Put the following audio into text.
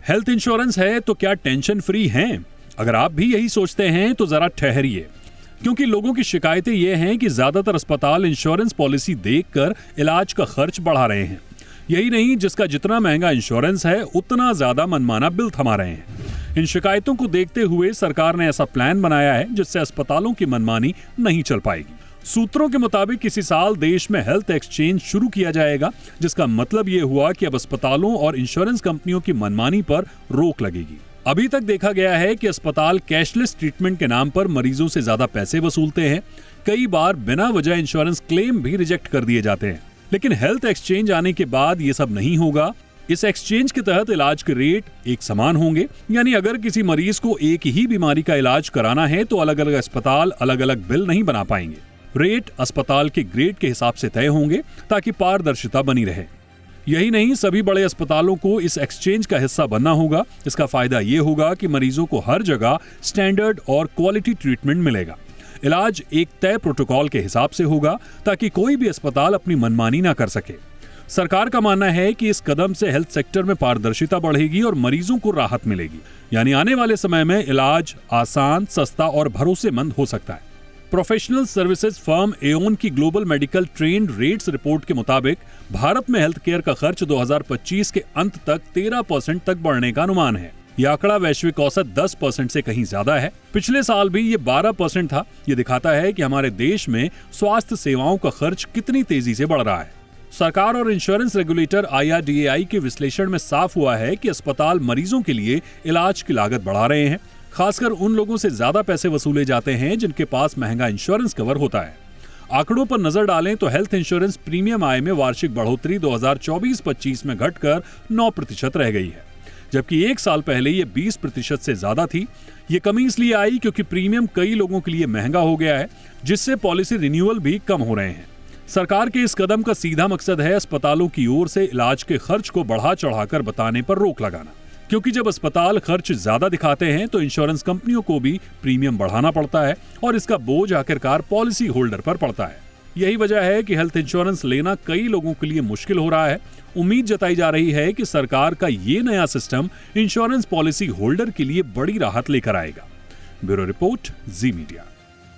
Health insurance है तो क्या टेंशन फ्री हैं? अगर आप भी यही सोचते हैं तो जरा ठहरिए, क्योंकि लोगों की शिकायतें ये हैं कि ज्यादातर अस्पताल इंश्योरेंस पॉलिसी देखकर इलाज का खर्च बढ़ा रहे हैं। यही नहीं, जिसका जितना महंगा इंश्योरेंस है उतना ज्यादा मनमाना बिल थमा रहे हैं। इन शिकायतों को देखते हुए सरकार ने ऐसा प्लान बनाया है जिससे अस्पतालों की मनमानी नहीं चल पाएगी। सूत्रों के मुताबिक इसी साल देश में हेल्थ एक्सचेंज शुरू किया जाएगा, जिसका मतलब ये हुआ कि अब अस्पतालों और इंश्योरेंस कंपनियों की मनमानी पर रोक लगेगी। अभी तक देखा गया है कि अस्पताल कैशलेस ट्रीटमेंट के नाम पर मरीजों से ज्यादा पैसे वसूलते हैं। कई बार बिना वजह इंश्योरेंस क्लेम भी रिजेक्ट कर दिए जाते हैं। लेकिन हेल्थ एक्सचेंज आने के बाद ये सब नहीं होगा। इस एक्सचेंज के तहत इलाज के रेट एक समान होंगे, यानी अगर किसी मरीज को एक ही बीमारी का इलाज कराना है तो अलग अलग अस्पताल अलग अलग बिल नहीं बना पाएंगे। रेट अस्पताल के ग्रेड के हिसाब से तय होंगे ताकि पारदर्शिता बनी रहे। यही नहीं, सभी बड़े अस्पतालों को इस एक्सचेंज का हिस्सा बनना होगा। इसका फायदा ये होगा कि मरीजों को हर जगह स्टैंडर्ड और क्वालिटी ट्रीटमेंट मिलेगा। इलाज एक तय प्रोटोकॉल के हिसाब से होगा ताकि कोई भी अस्पताल अपनी मनमानी ना कर सके। सरकार का मानना है कि इस कदम से हेल्थ सेक्टर में पारदर्शिता बढ़ेगी और मरीजों को राहत मिलेगी, यानी आने वाले समय में इलाज आसान, सस्ता और भरोसेमंद हो सकता है। प्रोफेशनल सर्विसेज फर्म एओन की global medical trend rates report के मुताबिक भारत में हेल्थ केयर का खर्च 2025 के अंत तक 13% तक बढ़ने का अनुमान है। यह आंकड़ा वैश्विक औसत 10% से कहीं ज्यादा है। पिछले साल भी ये 12% था। ये दिखाता है कि हमारे देश में स्वास्थ्य सेवाओं का खर्च कितनी तेजी से बढ़ रहा है। सरकार और इंश्योरेंस रेगुलेटर IRDAI के विश्लेषण में साफ हुआ है कि अस्पताल मरीजों के लिए इलाज की लागत बढ़ा रहे हैं। खासकर उन लोगों से ज्यादा पैसे वसूले जाते हैं जिनके पास महंगा इंश्योरेंस कवर होता है। आंकड़ों पर नजर डालें तो हेल्थ इंश्योरेंस प्रीमियम आय में वार्षिक बढ़ोतरी 2024-25 में घटकर 9% रह गई है, जबकि एक साल पहले ये 20% से ज्यादा थी। ये कमी इसलिए आई क्योंकि प्रीमियम कई लोगों के लिए महंगा हो गया है, जिससे पॉलिसी रिन्यूअल भी कम हो रहे हैं। सरकार के इस कदम का सीधा मकसद है अस्पतालों की ओर से इलाज के खर्च को बढ़ा चढ़ाकर बताने पर रोक लगाना, क्योंकि जब अस्पताल खर्च ज्यादा दिखाते हैं तो इंश्योरेंस कंपनियों को भी प्रीमियम बढ़ाना पड़ता है और इसका बोझ आखिरकार पॉलिसी होल्डर पर पड़ता है। यही वजह है कि हेल्थ इंश्योरेंस लेना कई लोगों के लिए मुश्किल हो रहा है। उम्मीद जताई जा रही है कि सरकार का ये नया सिस्टम इंश्योरेंस पॉलिसी होल्डर के लिए बड़ी राहत लेकर आएगा। ब्यूरो रिपोर्ट, जी मीडिया।